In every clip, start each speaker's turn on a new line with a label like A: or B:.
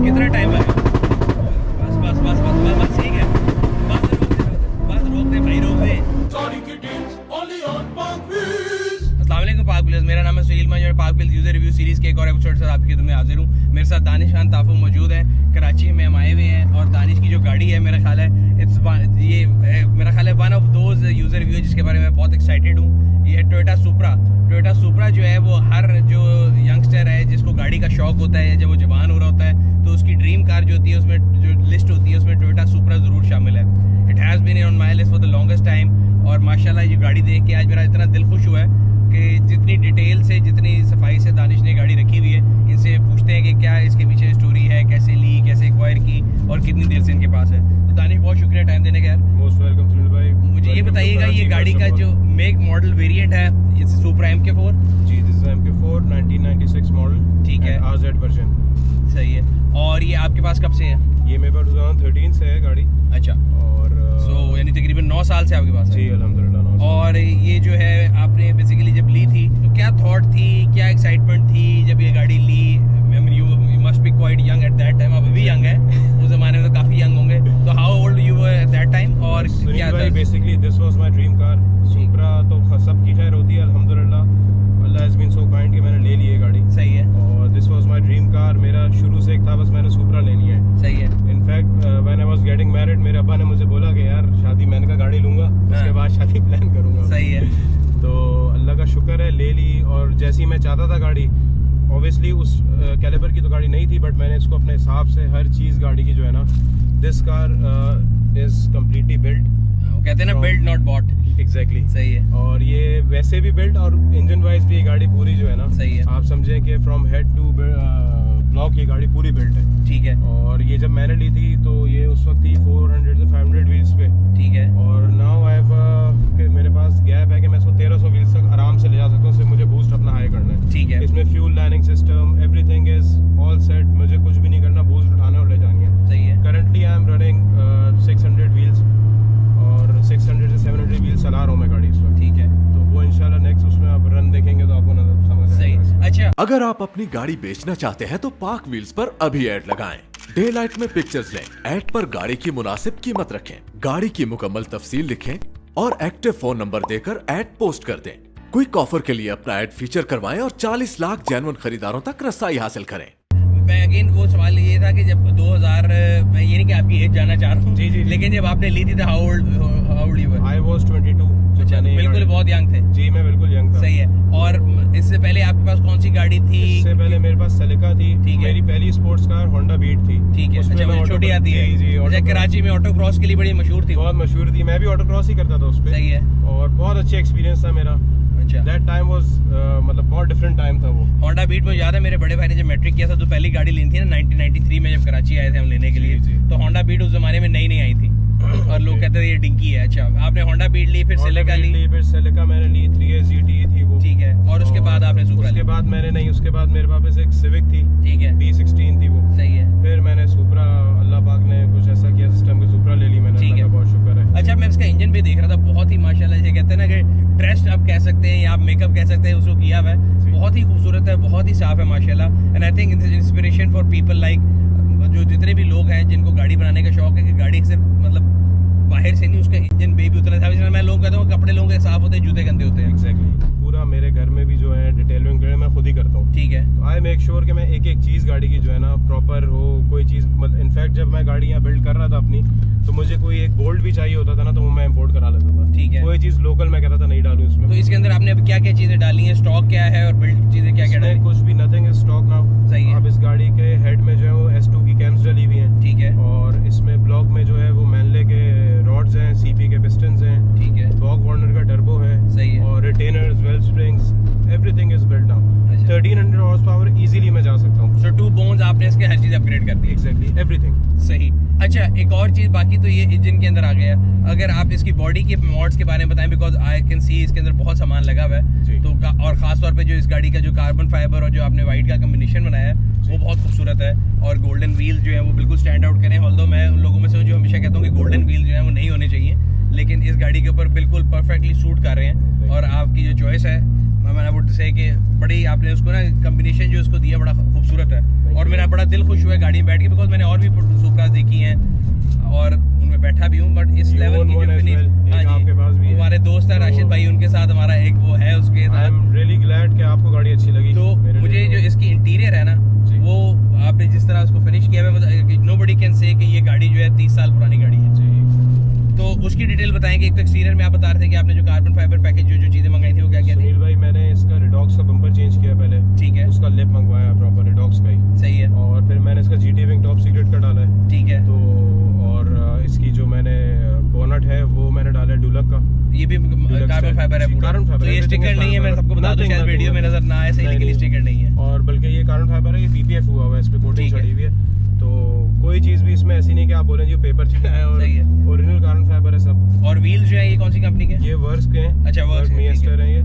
A: कितना टाइम लगा? बस ठीक है, बस रोक दे भाई, रोक दे। अस्सलाम वालेकुम पाक व्हील्स, मेरा नाम है सुहेल मंजर। पाक व्हील्स यूजर रिव्यू सीरीज के एक और एपिसोड से आपकी खिदमत में हाजिर हूँ। मेरे साथ दानिश खान ताफू मौजूद है। कराची में हम आए हुए हैं और दानिश की जो गाड़ी है मेरा ख्याल है one of those user review जिसके बारे में बहुत एक्साइटेड हूँ। ये है टोयोटा सुपरा जो है वो हर जो यंगस्टर है जिसको गाड़ी का शौक होता है, जब वो जवान हो रहा होता है तो उसकी ड्रीम कार जो होती है उसमें जो लिस्ट होती है उसमें टोयोटा सुपरा ज़रूर शामिल है। It has been on my list for the longest time और माशाल्लाह ये गाड़ी देख के आज मेरा इतना दिल खुश हुआ है कि जितनी डिटेल से जितनी सफाई से दानिश ने गाड़ी रखी हुई है, इनसे पूछते हैं कि क्या इसके पीछे स्टोरी है, कैसे ली, कैसे एक्वायर की और कितनी देर से इनके पास है। तो दानिश बहुत शुक्रिया टाइम देने का यार।
B: मोस्ट वेलकम सुनील भाई।
A: मुझे ये बताइएगा ये गाड़ी का जो मेक मॉडल वेरिएंट है सुपरा MK4?
B: जी, दिस इज MK4 1996 मॉडल।
A: ठीक है,
B: RZ वर्जन।
A: सही है। और ये आपके पास कब से है?
B: ये मेरे पास 2013 से है गाड़ी।
A: अच्छा, और यानी तकरीबन 9 साल से आपके पास है?
B: जी अल्हम्दुलिल्लाह 9 साल।
A: और ये जो है आपने बेसिकली जब ली थी तो क्या थॉट थी, क्या एक्साइटमेंट थी जब ये गाड़ी ली? You must be quite young at that time. अब भी यंग है, उस जमाने में तो काफी यंग होंगे। तो how old you were at that time और क्या था?
B: Basically this was my dream car. Supra तो सबकी खैर होती है अल्हम्दुलिल्लाह, Allah has been so kind कि मैंने ले ली है गाड़ी।
A: सही है।
B: और this was my dream car. मेरा शुरू से एक था बस मैंने सुपरा लेनी है।
A: सही है।
B: In fact when I was getting married मेरे अब्बा ने मुझे बोला कि यार शादी मैंने कहा गाड़ी लूंगा, उसके बाद शादी प्लान करूंगा।
A: सही है।
B: तो अल्लाह का शुक्र है ले ली। और जैसी मैं चाहता था गाड़ी, ऑब्वियसली उस कैलिबर की तो गाड़ी नहीं थी, बट मैंने इसको अपने हिसाब से हर चीज़ गाड़ी की जो है ना, this car is completely built.
A: कहते हैं ना बिल्ड नॉट बॉट।
B: एग्जैक्टली
A: सही है।
B: और ये वैसे भी बिल्ट और इंजन वाइज भी ये गाड़ी पूरी जो है ना,
A: सही है,
B: आप समझें कि फ्रॉम हेड टू ब्लॉक ये गाड़ी पूरी बिल्ट है।
A: ठीक है।
B: और ये जब मैंने ली थी तो ये उस वक्त थी 400 से 500 व्हील्स पे।
A: ठीक है।
B: और नाउ आई हैव मेरे पास गैप है कि मैं इसको 1300 व्हील्स तक आराम से ले जा सकता हूँ। सिर्फ मुझे बूस्ट अपना हाई करना है।
A: ठीक है।
B: इसमें fuel lining system everything is all set. मुझे कुछ भी नहीं करना, बूस्ट उठाना और ले जानी है।
A: सही है।
B: Currently I am running 600 wheels और 600 से 700 व्हील्स चला रहा हूँ मैं गाड़ी इस वक्त।
A: ठीक है।
B: तो वो इंशाल्लाह नेक्स्ट उसमें आप रन देखेंगे तो आपको नजर समझ
A: सही। अच्छा,
C: अगर आप अपनी गाड़ी बेचना चाहते हैं तो पाक व्हील्स पर अभी ऐड लगाएं। डे लाइट में पिक्चर्स लें, ऐड पर गाड़ी की मुनासिब कीमत रखें, गाड़ी की मुकम्मल तफसील लिखें और एक्टिव फोन नंबर देकर ऐड पोस्ट कर दें। क्विक ऑफर के लिए अपना ऐड फीचर करवाएं और 40 लाख जेन्युइन खरीदारों तक रसाई हासिल करें।
A: मैं अगेन वो सवाल ये था कि जब 2000, मैं ये नहीं कि आपकी एज जानना चाह रहा हूँ,
B: जी,
A: लेकिन जब आपने ली थी तो how old you were?
B: I was 22।
A: अच्छा, बिल्कुल बहुत यंग थे।
B: जी मैं बिल्कुल यंग था।
A: सही है। और इससे पहले आपके पास कौन सी गाड़ी थी?
B: इससे पहले मेरे पास सेलिका थी।
A: ठीक है।
B: मेरी पहली स्पोर्ट्स कार होंडा बीट थी।
A: ठीक है। अच्छा, मुझे छोटी आती है।
B: जी,
A: अच्छा, कराची में ऑटो क्रॉस के लिए बड़ी मशहूर थी।
B: बहुत मशहूर थी। मैं भी ऑटो क्रॉस ही करता था उस पे।
A: सही है।
B: और बहुत अच्छा एक्सपीरियंस था मेरा।
A: अच्छा,
B: दैट टाइम वाज मतलब बहुत डिफरेंट टाइम था वो।
A: होंडा बीट में याद है मेरे बड़े भाई ने जब मैट्रिक किया था तो पहली गाड़ी ली थी ना 1993 में, जब कराची आए थे हम लेने के लिए।
B: जी।
A: तो होंडा बीट उस जमाने में नई आई थी और लोग कहते थे ये डिंकी है। अच्छा, आपने होंडा बीट ली, फिर सेलिका ली।
B: फिर सेलिका मैंने ली, 3S GT थी वो।
A: ठीक है। और उसके बाद आपने सुपरा
B: उसके बाद मैंने नहीं, उसके बाद मेरे पास एक सिविक थी।
A: ठीक है।
B: D16 थी वो।
A: सही है।
B: फिर मैंने सुपरा, अल्लाह पाक ने कुछ ऐसा किया सिस्टम के सुपरा ले ली मैंने।
A: ठीक है,
B: बहुत शुक्र है।
A: अच्छा, मैं इसका इंजन भी देख रहा था, बहुत ही माशाल्लाह ये कहते हैं ना कि ड्रेस्ड आप कह सकते हैं या आप मेकअप कह सकते हैं, उसको किया हुआ है। बहुत ही खूबसूरत है, बहुत ही साफ है माशाल्लाह। And I think it's inspiration for people like जो जितने भी लोग हैं जिनको गाड़ी बनाने का शौक है कि गाड़ी से मतलब बाहर से नहीं, उसका इंजन भी उतना साफ। मैं लोग कहता हूँ कपड़े लोगों के साफ होते हैं, जूते गंदे होते हैं।
B: एग्जैक्टली। पूरा मेरे घर में भी जो है डिटेलिंग मैं खुद ही करता हूँ।
A: ठीक है।
B: तो आई मेक श्योर कि मैं एक एक चीज़ गाड़ी की जो है ना प्रॉपर हो। कोई चीज़ मतलब इनफैक्ट जब मैं गाड़ी यहाँ बिल्ड कर रहा था अपनी, तो मुझे कोई एक बोल्ट भी चाहिए होता था ना, तो वो मैं इंपोर्ट करा लेता था।
A: ठीक है।
B: कोई चीज़ लोकल मैं कहता था नहीं डालूं इसमें।
A: तो इसके अंदर आपने अब क्या क्या चीज़ें डाली हैं, स्टॉक क्या है और बिल्ड चीज़ें क्या क्या डाली?
B: कुछ भी नथिंग इज स्टॉक नाउ।
A: सही है।
B: अब इस गाड़ी के हेड में जो है वो S2 की कैम्स डली हुई हैं।
A: ठीक है।
B: और इसमें ब्लॉक में जो है वो मैनले के रॉड्स हैं, CP के पिस्टन्स हैं।
A: ठीक है।
B: बॉग वार्नर का टर्बो है।
A: सही है।
B: और retainers, well springs, everything is built now.
A: अच्छा।
B: 1300 हॉर्स पावर इजीली मैं जा सकता हूँ।
A: सो 2 बोन्स आपने इसके हर चीज़ अपग्रेड कर दी।
B: Exactly everything.
A: सही। अच्छा, एक और चीज़ बाकी तो ये इंजन के अंदर आ गया। अगर आप इसकी बॉडी के मॉड्स के बारे में बताएं, बिकॉज आई कैन सी इसके अंदर बहुत सामान लगा हुआ है। तो और खास तौर पे जो इस गाड़ी का जो कार्बन फाइबर और जो आपने वाइट का कम्बिनेशन बनाया है वो बहुत खूबसूरत है। और गोल्डन व्हील जो है वो बिल्कुल स्टैंड आउट करें। ऑल्दो मैं उन लोगों में से जो हमेशा कहता हूँ कि गोल्डन व्हील जो है वो नहीं होने चाहिए, लेकिन इस गाड़ी के ऊपर बिल्कुल परफेक्टली सूट कर रहे हैं। और आपकी जो चॉइस है आई वुड से कि बड़ी आपने उसको ना कॉम्बिनेशन जो उसको दिया बड़ा खूबसूरत है और मेरा बड़ा दिल खुश हुआ है गाड़ी में बैठ के, बिकॉज मैंने और भी सुपराज देखी हैं और उनमें बैठा भी हूँ, बट इस लेवल की जो फिनिश, हाँ जी, हमारे दोस्त है राशिद भाई, उनके साथ हमारा एक वो है, उसके साथ
B: आई एम रियली ग्लैड कि आपको गाड़ी अच्छी लगी।
A: तो मुझे जो इसकी इंटीरियर है ना, वो आपने जिस तरह उसको फिनिश किया है, नोबडी कैन से कि ये गाड़ी जो है 30 साल पुरानी गाड़ी है। तो उसकी डिटेल बताएंगे। एक तो एक्सटीरियर में आप बता रहे थे कि आपने जो कार्बन फाइबर पैकेज जो चीज़ें मंगाई थी वो क्या क्या थी?
B: सुनील भाई, मैंने इसका रिडॉक्स का बम्पर चेंज किया पहले,
A: ठीक है,
B: उसका लिप मंगवाया प्रॉपर रिडॉक्स का ही,
A: सही है,
B: और फिर मैंने इसका जीटी विंग टॉप सीक्रेट का डाला है,
A: ठीक है,
B: तो और इसकी जो मैंने बोनट है वो मैंने डाला है डुलक का,
A: ये भी कार्बन फाइबर है पूरा,
B: कार्बन फाइबर,
A: तो ये स्टिकर नहीं है, मैं सबको बता दूं, शायद वीडियो में नजर ना आए सही, लेकिन स्टिकर नहीं है,
B: और बल्कि ये कार्बन फाइबर है, ये पीपीएफ हुआ हुआ है, इस पे कोटिंग चढ़ी हुई है, तो कोई चीज़ भी इसमें ऐसी नहीं कि आप बोलें जी पेपर चढ़ा है, और ओरिजिनल कार्बन फाइबर है सब।
A: और व्हील्स जो है ये कौन सी कंपनी के?
B: ये वर्क्स के हैं।
A: अच्छा, वर्क्स
B: मिएस्टर हैं ये,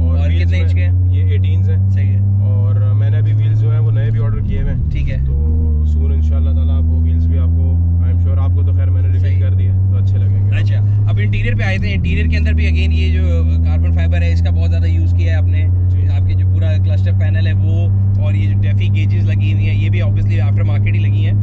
A: और कितने इंच के हैं?
B: ये 18s हैं,
A: सही है,
B: और मैंने अभी व्हील्स जो हैं वो नए भी ऑर्डर किए हुए हैं,
A: ठीक है,
B: तो सून इंशाल्लाह ताला वो व्हील्स भी आपको, आई एम श्योर आपको तो खैर मैंने रिवील कर दिया तो अच्छे लगेंगे।
A: अच्छा, अब इंटीरियर पे आए थे। इंटीरियर के अंदर भी अगेन ये जो कार्बन फाइबर है इसका बहुत ज़्यादा यूज़ किया है आपने, आपके जो पूरा क्लस्टर पैनल है वो, और ये जो डेफी गेजेस लगी हुई हैं ये भी ऑब्वियसली आफ्टर मार्केट ही लगी हैं।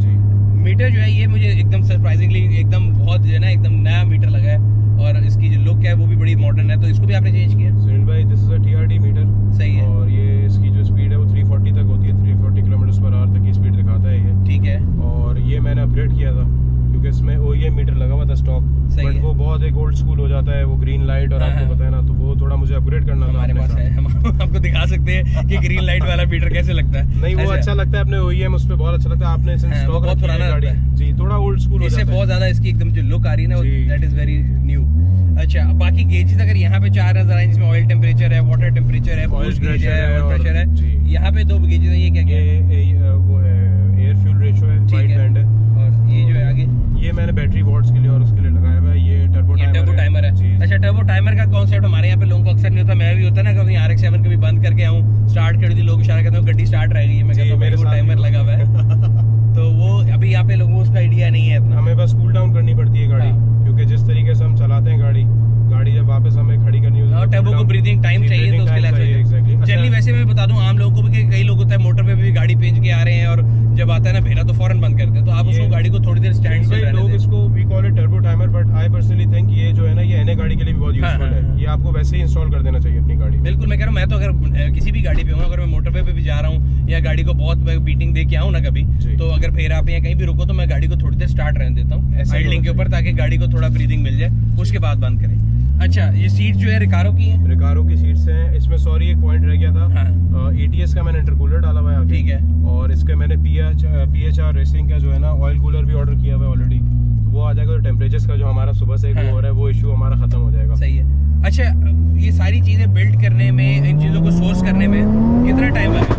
A: मीटर जो है ये मुझे एकदम सरप्राइजिंगली एकदम बहुत जो है ना एकदम नया मीटर लगा है, और इसकी जो लुक है वो भी बड़ी मॉडर्न है, तो इसको भी आपने चेंज किया?
B: सुनील भाई, this is a TRD meter,
A: सही है,
B: और ये इसकी जो स्पीड है वो 340 तक होती है, 340 किलोमीटर/आवर तक की स्पीड दिखाता है ये,
A: ठीक है,
B: और ये मैंने अपग्रेड किया था क्योंकि इसमें ओईएम मीटर लगा हुआ था स्टॉक, बट वो बहुत एक ओल्ड स्कूल हो जाता है, वो ग्रीन लाइट और आपको पता है ना, तो वो थोड़ा मुझे अपग्रेड करना था।
A: हमारे पास है, हम आपको दिखा सकते हैं कि ग्रीन लाइट वाला मीटर कैसे लगता है।
B: नहीं, वो अच्छा लगता है, अपने ओईएम उस पे बहुत अच्छा लगता है, आपने स्टॉक
A: बहुत पुराना
B: गाड़ी जी, थोड़ा ओल्ड स्कूल हो जाता है,
A: इससे बहुत ज्यादा इसकी एकदम जो लुक आ रही है ना, दैट इज वेरी न्यू। अच्छा, बाकी गेजेस अगर यहाँ पे 4 नजर आए, जिसमें ऑयल टेम्परेचर है, वाटर टेम्परेचर है,
B: ऑयल
A: गेज है और प्रेशर है,
B: जी।
A: यहाँ पे 2 गेजेस हैं, ये क्या क्या है?
B: वो है एयर फ्यूल रेशियो है, वाइट बैंड है,
A: और ये जो है आगे
B: ये मैंने बैटरी वॉट्स के लिए और उसके लिए लगाया हुआ है, ये टर्बो
A: टाइमर है। अच्छा, टर्बो टाइमर का कॉन्सेप्ट हमारे यहाँ पे लोगों को अक्सर नहीं होता, मैं भी होता है ना, कभी RX-7 कभी बंद करके आऊँ, स्टार्ट कर दी, लोग इशारा करते हैं गड्डी स्टार्ट रह गई है, मैं कहता हूँ मेरे को टाइमर लगा हुआ है तो वो अभी यहाँ पे लोगों को उसका आइडिया नहीं है इतना।
B: हमें बस कूल डाउन करनी पड़ती है गाड़ी, क्योंकि जिस तरीके से हम चलाते हैं गाड़ी जब वापस हमें खड़ी करनी होती है,
A: टर्बो को ब्रीदिंग टाइम चाहिए, तो उसके लिए जनरली वैसे मैं बता दूं आम लोगों को भी कि कई लोग होता है मोटर पे भी गाड़ी पेंच के आ रहे हैं, और जब आता है ना भेड़ा तो फौरन बंद करते हैं, तो आप उसको गाड़ी को थोड़ी देर स्टैंड पे रहने
B: लोग
A: दें।
B: इसको we call it turbo timer, but I personally think ये जो है ना, ये एनए गाड़ी के लिए भी बहुत यूजफुल है, ये आपको वैसे ही इंस्टॉल कर देना चाहिए अपनी गाड़ी।
A: बिल्कुल, मैं कह रहा हूँ, मैं तो अगर किसी भी गाड़ी पे हूँ, अगर मैं मोटरवे पे भी जा रहा हूँ या गाड़ी को बहुत बीटिंग दे के आऊँ ना कभी, तो अगर फेरा पे या कहीं भी रुको तो मैं गाड़ी को थोड़ी देर स्टार्ट रहने देता हूँ आइडलिंग के ऊपर, ताकि गाड़ी को थोड़ा ब्रीदिंग मिल जाए, उसके बाद बंद करें। अच्छा, ये सीट जो है रिकारो की है?
B: रिकारो की सीट्स हैं, इसमें सॉरी एक पॉइंट रह गया था, ETS का मैंने इंटरकूलर डाला हुआ है,
A: ठीक है,
B: और इसके मैंने PHR रेसिंग का जो है ना ऑयल कूलर भी ऑर्डर किया हुआ है ऑलरेडी, तो वो आ जाएगा, तो टेम्परेचर्स का जो हमारा सुबह से हो रहा है वो इशू हमारा खत्म हो जाएगा।
A: सही है। अच्छा, ये सारी चीजें बिल्ड करने में, इन चीजों को सोर्स करने में कितना टाइम लगेगा?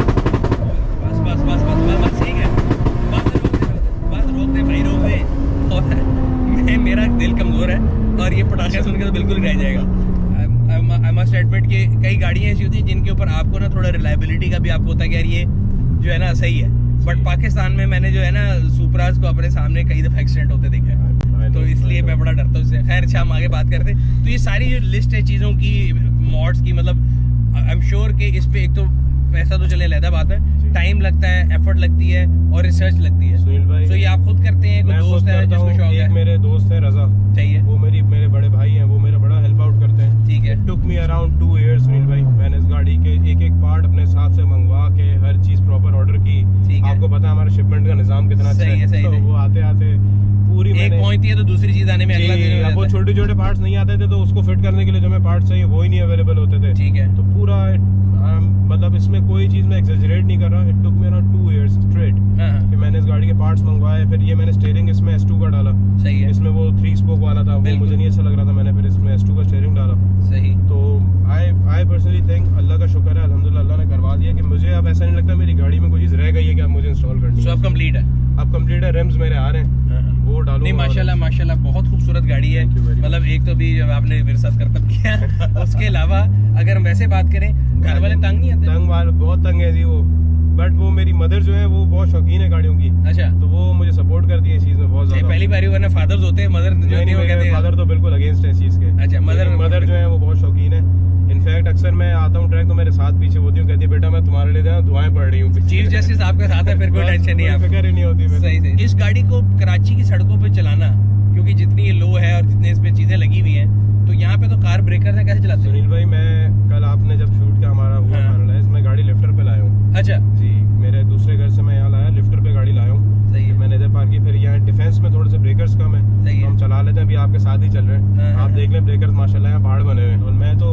A: बस बस बस बस बस ठीक है, बात रोक दे भाई, रोक दे, और मेरा दिल कमजोर है और ये पटाखे सुन के तो बिल्कुल रह जाएगा। आई मस्ट एडमिट कि कई गाड़ियाँ ऐसी होती हैं जिनके ऊपर आपको ना थोड़ा रिलायबिलिटी का भी आपको होता है कि यार ये जो है ना सही है, बट पाकिस्तान में मैंने जो है ना सुपराज को अपने सामने कई दफ़ा एक्सीडेंट होते देखा है, तो इसलिए मैं बड़ा डरता हूँ उससे। खैर, अच्छा, हम आगे बात करते हैं। तो ये सारी जो लिस्ट है चीज़ों की, मॉड्स की, मतलब आई एम श्योर कि इस पे एक तो पैसा तो चले लहदा बात है, टाइम लगता है, एफर्ट लगती है और रिसर्च लगती है।
B: सुनील भाई,
A: तो ये आप खुद करते हैं, कोई दोस्त है जिसको शौक है?
B: मेरे दोस्त है रजा,
A: चाहिए,
B: वो मेरे बड़े भाई हैं, वो मेरा बड़ा हेल्प आउट करते हैं, ठीक है। टुक मी अराउंड 2 years सुनील भाई, मैंने इस गाड़ी के एक पार्ट अपने हिसाब से मंगवा के हर चीज प्रॉपर ऑर्डर की, आपको पता है हमारा शिपमेंट का निजाम कितना अच्छा है, तो वो आते पूरी
A: एक पहुंचती है तो दूसरी चीज आने में अगला दिन,
B: अब वो छोटे छोटे पार्ट्स नहीं आते थे, तो उसको फिट करने के लिए जो हमें पार्ट्स चाहिए वो ही नहीं अवेलेबल होते थे,
A: ठीक है।
B: तो पूरा मतलब इसमें कोई चीज मैं एग्जैजरेट नहीं कर रहा, it took me around 2 years straight कि मैंने इस गाड़ी के पार्ट्स मंगवाए, फिर ये मैंने स्टीयरिंग इसमें S2 का डाला, सही है, इसमें वो 3 स्पोक वाला था, वो मुझे नहीं अच्छा लग रहा था, मैंने फिर इसमें S2 का स्टीयरिंग डाला, सही। तो आई पर्सनली थिंक अल्लाह का शुक्र है, अल्हम्दुलिल्लाह अल्लाह ने करवा दिया कि मुझे अब ऐसा नहीं लगता मेरी गाड़ी में कोई चीज रह गई है कि अब मुझे इंस्टॉल करनी है।
A: अब कंप्लीट है,
B: अब कंप्लीट है, रिम्स मेरे आ रहे हैं, वो डालो।
A: नहीं, माशाल्लाह माशाल्लाह, बहुत खूबसूरत गाड़ी है, मतलब एक तो भी जब आपने मेरे साथ करतब किया उसके अलावा अगर हम वैसे बात करें, घर वाले तंग नहीं आते?
B: तंग वाले बहुत तंग है जी वो, बट वो मेरी मदर जो है वो बहुत शौकीन है गाड़ियों की, अच्छा, तो वो मुझे सपोर्ट करती है इस चीज में बहुत ज्यादा। पहली बार वरना फादर्स होते हैं, मदर जो नहीं, वो कहते हैं फादर तो बिल्कुल अगेंस्ट है इस चीज के। अच्छा, मदर जो है वो बहुत शौकीन है, इनफैक्ट अक्सर मैं आता हूँ ट्रैक तो मेरे साथ पीछे होती हूँ, कहती है बेटा मैं तुम्हारे लिए दुआएं पढ़ रही हूँ।
A: चीफ जस्टिस आपके साथ है, फिर कोई टेंशन नहीं है आपको।
B: फिक्र ही नहीं होती।
A: सही सही। इस गाड़ी को कराची की सड़कों पे चलाना, क्योंकि जितनी ये लो है और जितने इसमें चीजें लगी हुई हैं, तो यहाँ पे तो कार ब्रेकर है, कैसे चलाते हैं?
B: सुनील भाई मैं कल आपने जब शूट किया हमारा हुआ फाइनलाइज, मैं गाड़ी लिफ्टर पे लाया हूँ।
A: अच्छा
B: जी, मेरे दूसरे घर से मैं यहाँ लाया, लिफ्टर पे गाड़ी लाया हूँ।
A: सही है।
B: मैंने इधर पार्क की, फिर यहाँ डिफेंस में थोड़े से ब्रेकर्स कम है,
A: सही
B: तो
A: है।
B: हम चला लेते हैं, अभी आपके साथ ही चल रहे हैं। आप देख लें ब्रेकर्स माशाल्लाह यहाँ पहाड़ बने हुए हैं। और मैं तो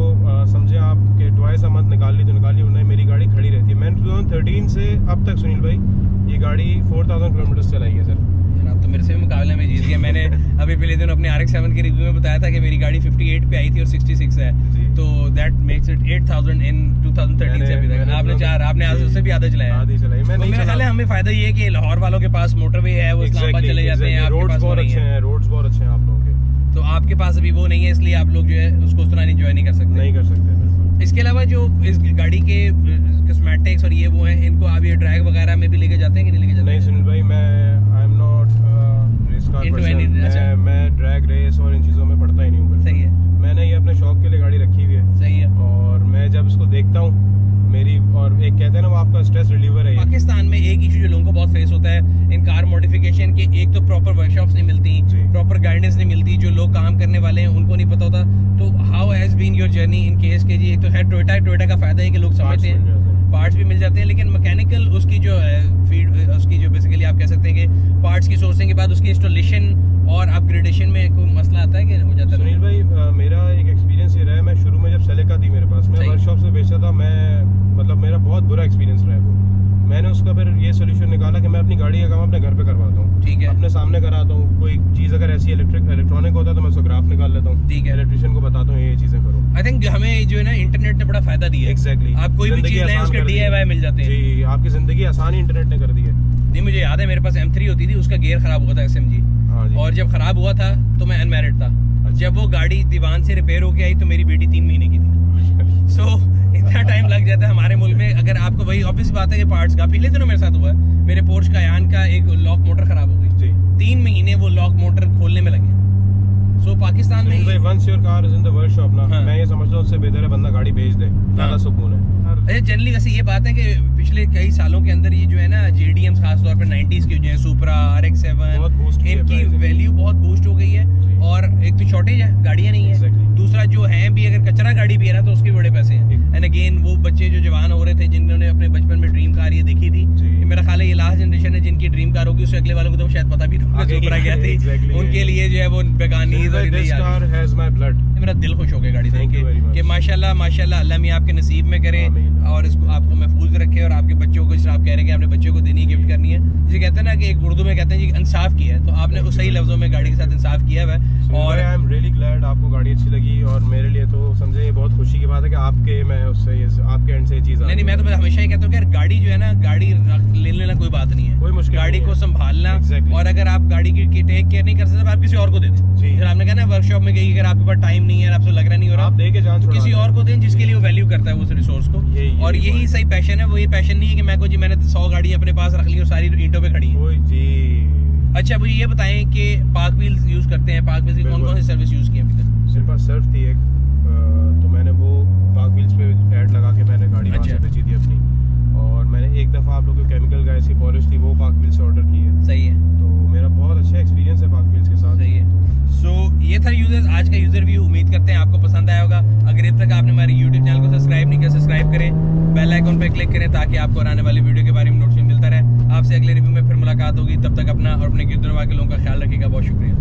B: समझे आपके ट्वाइस अ मंथ निकाल ली तो निकाल ली, उन्हें मेरी गाड़ी खड़ी रहती है। मैंने 2013 से अब तक सुनील भाई ये गाड़ी 4000 किलोमीटर चलाई है सर।
A: आप तो मेरे से भी मुकाबले में जीत गए। मैंने अभी पिछले दिन अपने RX-7 के रिव्यू में बताया था कि मेरी गाड़ी 58 पे आई थी और 66 है, तो दैट मेक्स इट 8000 इन 2013 से अभी तक। आपने 4, आपने आज उससे भी आधा चलाया।
B: आधी चलाई मैं,
A: तो
B: नहीं
A: मेरा ख्याल है
B: चला।
A: हमें फायदा ये है कि लाहौर वालों के पास मोटरवे है, वो इस्लामाबाद चले जाते हैं, आपके
B: रोड्स
A: पास वो
B: बहुत
A: नहीं
B: अच्छे
A: है।
B: हैं, रोड्स बहुत अच्छे हैं आप लोगों के,
A: तो आपके पास अभी वो नहीं है, इसलिए आप लोग जो है उसको उस तरह एंजॉय नहीं कर सकते।
B: नहीं कर सकते बिल्कुल।
A: इसके अलावा जो इस गाड़ी के कॉस्मेटिक्स और ये वो हैं, इनको आप ये ड्रैग वगैरह में भी लेके जाते हैं कि नहीं लेके जाते?
B: नहीं सुनील भाई, मैं I am not race car
A: Into
B: person.
A: any- अच्छा।
B: मैं ड्रैग रेस और इन चीज़ों में पढ़ता ही नहीं हूँ।
A: सही है,
B: मैंने ये अपने शौक के लिए गाड़ी रखी हुई है,
A: सही है।
B: और मैं जब इसको देखता हूँ मेरी, और एक कहते हैं ना वो आपका स्ट्रेस रिलीवर है ये।
A: पाकिस्तान में एक इशू जो लोगों को बहुत फेस होता है इन कार मॉडिफिकेशन के, एक तो प्रॉपर वर्कशॉप्स नहीं मिलती,
B: जी।
A: प्रॉपर गाइडेंस नहीं मिलती, जो लोग काम करने वाले हैं उनको नहीं पता होता। तो how has been your journey in case के जी? एक तो है टोयोटा का फायदा है कि लोग समझते हैं, पार्ट्स भी मिल जाते हैं, लेकिन मैकेनिकल उसकी जो फीड उसकी जो बेसिकली आप कह सकते हैं कि पार्ट्स की सोर्सिंग के बाद उसकी इंस्टॉलेशन और अपग्रेडेशन में कोई मसला आता है कि हो जाता है?
B: सुनील भाई मेरा एक एक्सपीरियंस ये रहा है, मैं शुरू में जब सेलेका थी मेरे पास, मैं
A: सही।
B: वर्कशॉप से बेचा था, मैं मतलब मेरा बहुत बुरा एक्सपीरियंस रहा है वो। मैंने उसका फिर ये सोल्यूशन निकाला कि मैं अपनी गाड़ी का काम अपने घर पे करवाता हूँ,
A: ठीक है,
B: अपने सामने कराता हूँ। कोई चीज़ अगर ऐसी इलेक्ट्रॉनिक होता है तो मैं उसका ग्राफ निकाल लेता हूँ,
A: ठीक है।
B: इलेक्ट्रिशियन को बताता हूँ ये चीज़ें करो।
A: आई थिंक हमें जो है ना इंटरनेट ने बड़ा फायदा दिया है।
B: एग्जैक्टली,
A: आप कोई भी चीज़ लें उसके DIY मिल जाते हैं।
B: जी, आपकी ज़िंदगी आसान ही इंटरनेट ने कर दी है।
A: नहीं, मुझे याद है मेरे पास M3 होती थी, उसका गियर खराब हुआ था SMG,
B: हाँ जी।
A: और जब खराब हुआ था तो मैं अनमैरिड था। जब वो गाड़ी दीवान से रिपेयर होके आई तो मेरी बेटी 3 महीने की थी। सो इतना टाइम लग जाता है हमारे मुल्क में। अगर आपको वही ऑब्वियस बात है कि पार्ट्स का, पिछले दिनों मेरे साथ हुआ है, मेरे पोर्श कायान का एक लॉक मोटर खराब हो गई,
B: जी
A: 3 महीने वो लॉक मोटर खोलने में लगे। सो पाकिस्तान में
B: भाई once your car is in the workshop ना,
A: हाँ।
B: मैं ये समझता हूँ उससे बेहतर है बंदा गाड़ी भेज दे, ज़्यादा
A: हाँ।
B: सुकून है।
A: जनरली वैसे ये बात है कि पिछले कई सालों के अंदर ये जो है ना JDMs खासतौर पर 90s की जो है सुपरा RX-7,
B: बहुत boost की है
A: इनकी
B: pricing।
A: वैल्यू बहुत बूस्ट हो गई है।
B: जी।
A: और एक तो शॉर्टेज है, गाड़ियाँ नहीं है,
B: Exactly।
A: दूसरा जो है भी अगर कचरा गाड़ी भी है ना तो उसके बड़े पैसे हैं। एंड अगेन वो बच्चे जो जवान हो रहे थे जिन्होंने अपने बचपन में ड्रीम कार ये देखी थी,
B: जी।
A: ये मेरा ख्याल है ये लास्ट जनरेशन है जिनकी ड्रीम कार होगी, उससे अगले वालों को तो शायद पता भी नहीं होगा
B: आगे की-
A: सुपरा क्या थी।
B: Exactly।
A: उनके लिए जो है वो बेगानी
B: this car has my blood.
A: मेरा दिल खुश हो गया गाड़ी देख
B: Thank you very
A: के
B: much।
A: कि माशाल्लाह माशाल्लाह अल्लाह मियां आपके नसीब में करे
B: आमीन।
A: और इसको आपको महफूज रखे और आपके बच्चों को, जिस आप कह रहे हैं कि आपने बच्चों को देनी गिफ्ट करनी है, जिसे कहते हैं ना कि एक उर्दू में कहते हैं जी इंसाफ किया है, तो आपने उस सही लफ्जों में गाड़ी के साथ इंसाफ किया हुआ है। और
B: आई एम रियली ग्लैड आपको गाड़ी अच्छी लगी, और मेरे लिए तो समझे ये बहुत खुशी की बात है कि आपके मैं उससे आपके एंड से ये चीज़
A: नहीं नहीं, मैं तो हमेशा ही कहता हूँ कि यार गाड़ी जो है ना, गाड़ी ले लेना कोई बात नहीं है,
B: कोई मुश्किल
A: गाड़ी
B: नहीं
A: को
B: है।
A: संभालना।
B: Exactly।
A: और अगर आप गाड़ी की टेक केयर नहीं कर सकते तो आप किसी और को दे दें।
B: जी।
A: फिर आपने कहा ना वर्कशॉप में गई, अगर आपके पास टाइम नहीं है, आपसे लग रहा नहीं हो रहा,
B: आप दे के जान
A: तो
B: छुड़ा
A: किसी
B: दें।
A: और को दें जिसके लिए वो वैल्यू करता है उस रिसोर्स को।
B: यही
A: और यही
B: point।
A: सही पैशन है। वो ये पैशन नहीं है कि मैं को जी मैंने 100 गाड़ी अपने पास रख ली और सारी ईंटों पे खड़ी हैं।
B: कोई जी।
A: अच्छा मुझे ये बताएं कि पाक व्हील्स यूज करते हैं, पाक व्हील्स की कौन
B: बिल्कुल।
A: कौन सी सर्विस यूज की है अभी तक?
B: मेरे पास सर्फ थी एक, तो मैंने वो पाक व्हील्स पे ऐड लगा के मैंने गाड़ी वहाँ से
A: अच्छा।
B: बेची थी अपनी। और मैंने एक दफ़ा आप लोगों को केमिकल गैस की पॉलिश थी वो पाक व्हील्स से ऑर्डर की है,
A: सही है,
B: तो मेरा बहुत अच्छा एक्सपीरियंस है पाक व्हील्स के साथ।
A: सही है। सो ये था यूजर्स आज का यूजर व्यू। उम्मीद करते हैं आपको पसंद आया होगा। अगर अब तक आपने हमारे YouTube चैनल को सब्सक्राइब नहीं किया, सब्सक्राइब करें, बेल आइकन पर क्लिक करें ताकि आपको आने वाली वीडियो के बारे में नोटिफिकेशन मिलता रहे। आपसे अगले रिव्यू में फिर मुलाकात होगी, तब तक अपना और अपने गिरदनवा के लोगों का ख्याल रखिएगा। बहुत शुक्रिया।